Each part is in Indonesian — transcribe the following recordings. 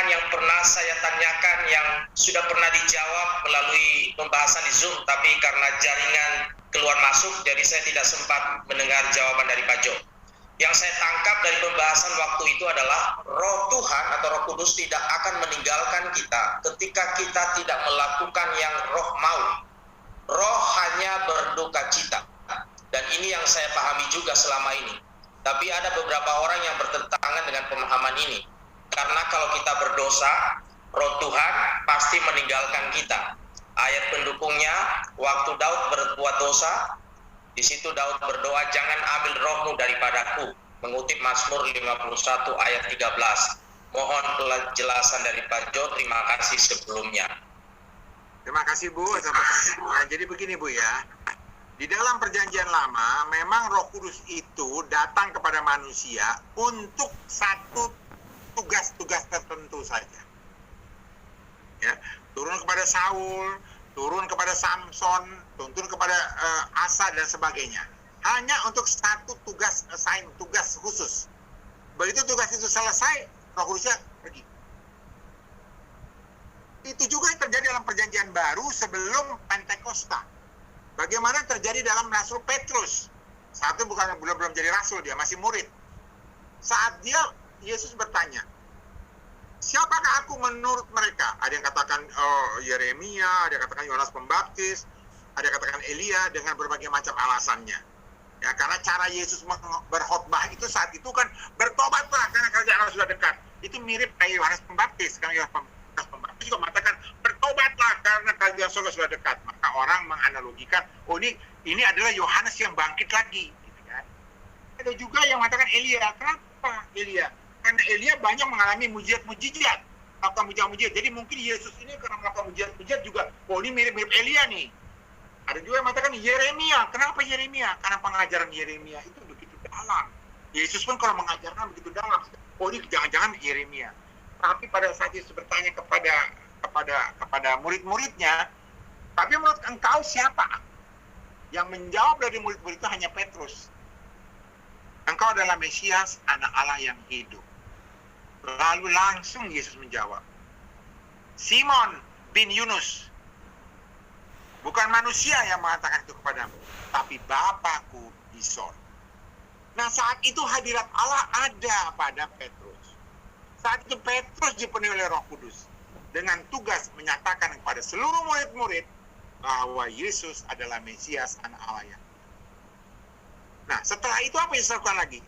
pertanyaan yang pernah saya tanyakan yang sudah pernah dijawab melalui pembahasan di Zoom, tapi karena jaringan keluar masuk, jadi saya tidak sempat mendengar jawaban dari Pak Jo. Yang saya tangkap dari pembahasan waktu itu adalah Roh Tuhan atau Roh Kudus tidak akan meninggalkan kita ketika kita tidak melakukan yang Roh mau. Roh hanya berduka cita. Dan ini yang saya pahami juga selama ini. Tapi ada beberapa orang yang bertentangan dengan pemahaman ini. Karena kalau kita berdosa, Roh Tuhan pasti meninggalkan kita. Ayat pendukungnya, waktu Daud berbuat dosa, di situ Daud berdoa, jangan ambil rohmu daripadaku. Mengutip Mazmur 51 ayat 13. Mohon penjelasan dari Pak Jo, terima kasih sebelumnya. Terima kasih Bu. Nah, jadi begini Bu ya. Di dalam perjanjian lama, memang Roh Kudus itu datang kepada manusia untuk satu tugas-tugas tertentu saja. Ya, turun kepada Saul, turun kepada Samson, turun kepada Asa dan sebagainya. Hanya untuk satu tugas tugas khusus. Begitu tugas itu selesai, Roh Kudusnya pergi. Itu juga yang terjadi dalam perjanjian baru sebelum Pentakosta. Bagaimana terjadi dalam Rasul Petrus? Saat itu belum jadi rasul, dia masih murid. Saat Yesus bertanya, siapakah aku menurut mereka? Ada yang katakan Yeremia, ada yang katakan Yohanes Pembaptis, ada yang katakan Elia, dengan berbagai macam alasannya. Ya, karena cara Yesus berkhotbah itu saat itu kan, bertobatlah karena kerajaan Allah sudah dekat. Itu mirip kayak Yohanes Pembaptis. Karena Yohanes Pembaptis juga mengatakan, bertobatlah karena kerajaan surga sudah dekat. Maka orang menganalogikan, oh ini adalah Yohanes yang bangkit lagi. Gitu kan. Ada juga yang mengatakan Elia. Kenapa Elia? Karena Elia banyak mengalami mujizat-mujizat. Melakukan mujizat-mujizat. Jadi mungkin Yesus ini karena melakukan mujizat-mujizat juga, oh ini mirip-mirip Elia nih. Ada juga yang mengatakan Yeremia. Kenapa Yeremia? Karena pengajaran Yeremia itu begitu dalam. Yesus pun kalau mengajarkan begitu dalam. Oh ini jangan-jangan Yeremia. Tapi pada saat Yesus bertanya kepada murid-muridnya, tapi menurut engkau siapa? Yang menjawab dari murid-murid itu hanya Petrus. Engkau adalah Mesias, anak Allah yang hidup. Lalu langsung Yesus menjawab, Simon bin Yunus, bukan manusia yang mengatakan itu kepadamu, tapi Bapakku di sorga. Nah, saat itu hadirat Allah ada pada Petrus. Saat itu Petrus dipenuhi oleh Roh Kudus dengan tugas menyatakan kepada seluruh murid-murid bahwa Yesus adalah Mesias, anak Allah yang hidup. Nah, setelah itu apa yang dilakukan lagi?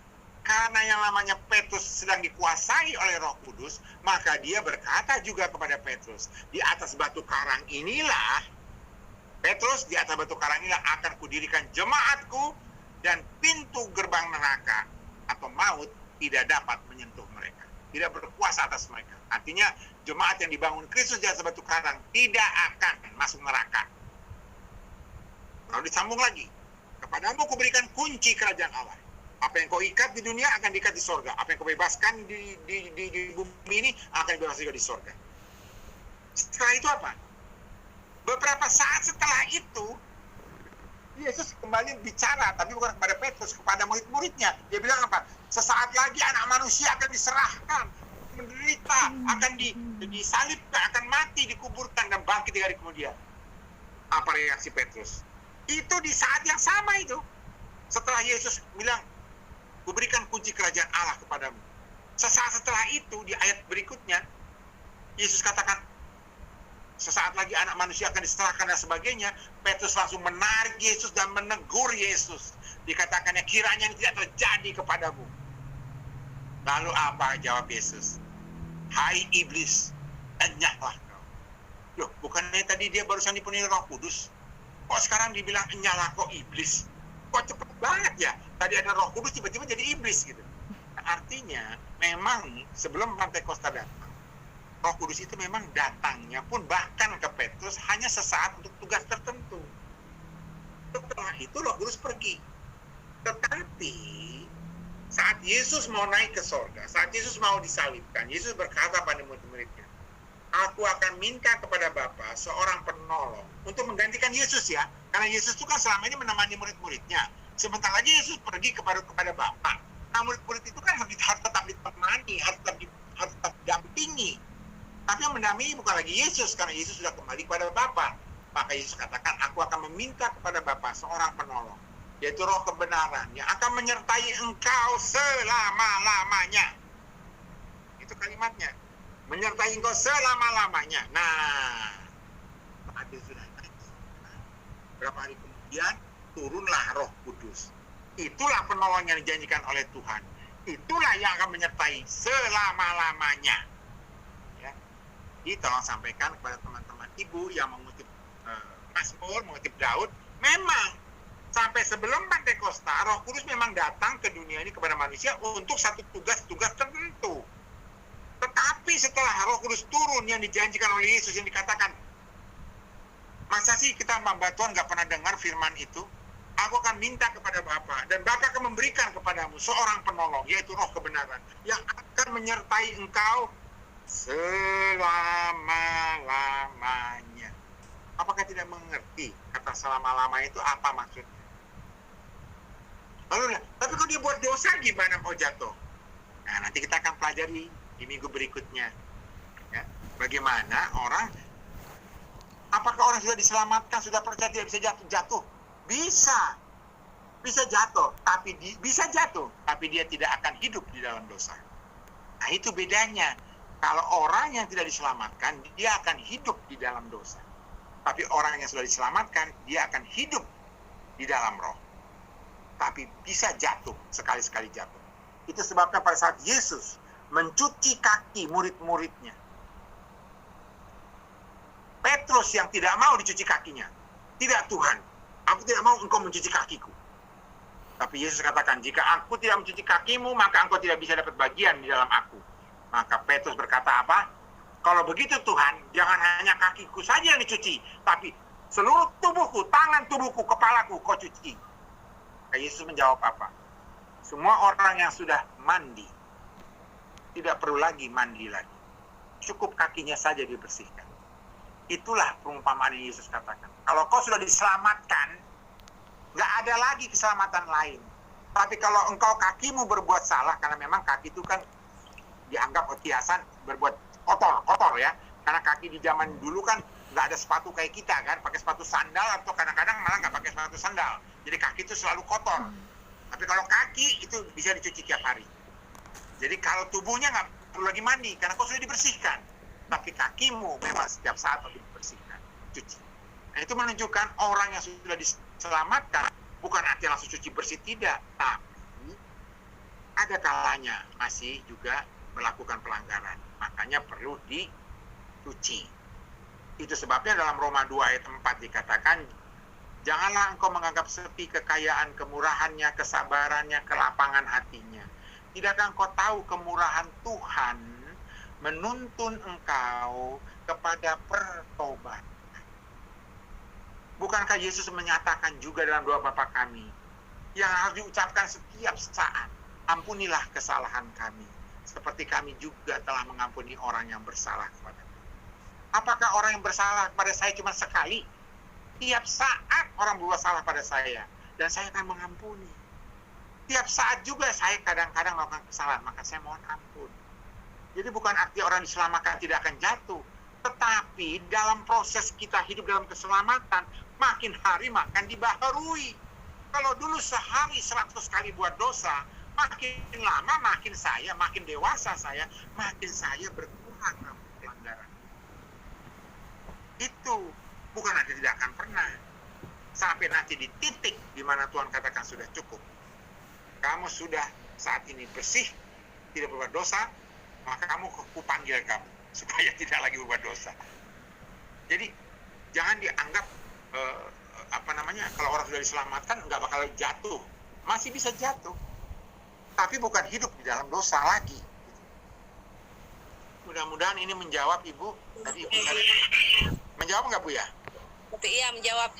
Karena yang namanya Petrus sedang dikuasai oleh Roh Kudus, maka dia berkata juga kepada Petrus, di atas batu karang inilah, Petrus, di atas batu karang inilah akan kudirikan jemaatku, dan pintu gerbang neraka atau maut tidak dapat menyentuh mereka, tidak berkuasa atas mereka. Artinya jemaat yang dibangun Kristus di atas batu karang tidak akan masuk neraka. Lalu disambung lagi, kepadamu kuberikan kunci kerajaan Allah. Apa yang kau ikat di dunia akan diikat di sorga. Apa yang kau bebaskan di bumi ini akan dibebaskan juga di sorga. Setelah itu apa? Beberapa saat setelah itu, Yesus kembali bicara, tapi bukan kepada Petrus, kepada murid-muridnya. Dia bilang apa? Sesaat lagi anak manusia akan diserahkan, menderita, akan disalibkan, akan mati, dikuburkan, dan bangkit 3 hari kemudian. Apa reaksi Petrus? Itu di saat yang sama itu. Setelah Yesus bilang, kuberikan kunci kerajaan Allah kepadamu. Sesaat setelah itu, di ayat berikutnya, Yesus katakan, sesaat lagi anak manusia akan diserahkan dan sebagainya. Petrus langsung menarik Yesus dan menegur Yesus. Dikatakannya, kiranya ini tidak terjadi kepadamu. Lalu apa jawab Yesus? Hai iblis, enyahlah kau. Loh, bukannya tadi dia barusan dipenuhi Roh Kudus? Kok sekarang dibilang enyahlah kau iblis? Kok cepet banget ya? Tadi ada Roh Kudus, tiba-tiba jadi iblis gitu. Nah, artinya, memang sebelum Pentakosta datang, Roh Kudus itu memang datangnya pun bahkan ke Petrus hanya sesaat untuk tugas tertentu. Setelah itu Roh Kudus pergi. Tetapi saat Yesus mau naik ke sorga, saat Yesus mau disalibkan, Yesus berkata pada murid-muridnya, aku akan minta kepada Bapa seorang penolong untuk menggantikan Yesus ya. Karena Yesus itu kan selama ini menemani murid-muridnya. Sebentar lagi Yesus pergi kepada Bapa. Nah, murid-murid itu kan harus tetap ditemani, harus tetap didampingi. Tapi yang mendampingi bukan lagi Yesus, karena Yesus sudah kembali kepada Bapa. Maka Yesus katakan, aku akan meminta kepada Bapa seorang penolong, yaitu Roh kebenaran, yang akan menyertai engkau selama-lamanya. Itu kalimatnya, menyertai engkau selama-lamanya. Nah, saat dia sudah naik, berapa hari kemudian turunlah Roh Kudus. Itulah penolong yang dijanjikan oleh Tuhan. Itulah yang akan menyertai selama-lamanya. Ya. Jadi tolong sampaikan kepada teman-teman ibu yang mengutip Mazmur, mengutip Daud, memang sampai sebelum Pentakosta, Roh Kudus memang datang ke dunia ini kepada manusia untuk satu tugas-tugas tertentu. Tetapi setelah Roh Kudus turun yang dijanjikan oleh Yesus, yang dikatakan, masa sih kita hamba Tuhan nggak pernah dengar firman itu? Aku akan minta kepada Bapa, dan Bapa akan memberikan kepadamu seorang penolong, yaitu Roh kebenaran, yang akan menyertai engkau selama-lamanya. Apakah tidak mengerti kata selama-lamanya itu apa maksudnya? Lalu, tapi kalau dia buat dosa gimana mau jatuh? Nah, nanti kita akan pelajari di minggu berikutnya. Ya, bagaimana apakah orang sudah diselamatkan, sudah percaya tidak bisa jatuh? Bisa jatuh, tapi dia tidak akan hidup di dalam dosa. Nah, itu bedanya. Kalau orang yang tidak diselamatkan, dia akan hidup di dalam dosa. Tapi orang yang sudah diselamatkan, dia akan hidup di dalam Roh. Tapi bisa jatuh, sekali-sekali jatuh. Itu sebabnya pada saat Yesus mencuci kaki murid-muridnya, Petrus yang tidak mau dicuci kakinya, tidak Tuhan, aku tidak mau engkau mencuci kakiku. Tapi Yesus katakan, jika aku tidak mencuci kakimu, maka engkau tidak bisa dapat bagian di dalam aku. Maka Petrus berkata apa? Kalau begitu Tuhan, jangan hanya kakiku saja yang dicuci, tapi seluruh tubuhku, tangan tubuhku, kepalaku kau cuci. Yesus menjawab apa? Semua orang yang sudah mandi tidak perlu lagi mandi lagi. Cukup kakinya saja dibersihkan. Itulah perumpamaan yang Yesus katakan. Kalau kau sudah diselamatkan, nggak ada lagi keselamatan lain. Tapi kalau engkau kakimu berbuat salah, karena memang kaki itu kan dianggap hiasan, berbuat kotor ya. Karena kaki di zaman dulu kan nggak ada sepatu kayak kita kan, pakai sepatu sandal atau kadang-kadang malah nggak pakai sepatu sandal. Jadi kaki itu selalu kotor. Tapi kalau kaki itu bisa dicuci tiap hari. Jadi kalau tubuhnya nggak perlu lagi mandi, karena kau sudah dibersihkan. Tapi kakimu memang setiap saat harus dibersihkan, cuci. Nah, itu menunjukkan orang yang sudah diselamatkan bukan artinya langsung cuci bersih, tidak. Tapi ada kalanya masih juga melakukan pelanggaran. Makanya perlu dicuci. Itu sebabnya dalam Roma 2 ayat 4 dikatakan, janganlah engkau menganggap sepi kekayaan, kemurahannya, kesabarannya, kelapangan hatinya. Tidakkah engkau tahu kemurahan Tuhan menuntun engkau kepada pertobatan? Bukankah Yesus menyatakan juga dalam doa Bapa kami yang harus diucapkan setiap saat, ampunilah kesalahan kami, seperti kami juga telah mengampuni orang yang bersalah kepada kami. Apakah orang yang bersalah kepada saya cuma sekali? Tiap saat orang berbuat salah pada saya, dan saya akan mengampuni. Tiap saat juga saya kadang-kadang melakukan kesalahan, maka saya mohon ampun. Jadi bukan arti orang diselamatkan tidak akan jatuh, tetapi dalam proses kita hidup dalam keselamatan, makin hari makin dibaharui. Kalau dulu sehari 100 kali buat dosa, makin lama makin dewasa saya, makin saya berkurang pelanggaran. Itu bukan nanti tidak akan pernah. Sampai nanti di titik di mana Tuhan katakan sudah cukup. Kamu sudah saat ini bersih, tidak berbuat dosa, maka kamu kupanggil kamu supaya tidak lagi berbuat dosa. Jadi jangan dianggap kalau orang sudah diselamatkan nggak bakal jatuh. Masih bisa jatuh, tapi bukan hidup di dalam dosa lagi. Mudah-mudahan ini menjawab Ibu. Tadi menjawab nggak Bu ya? Iya, menjawab.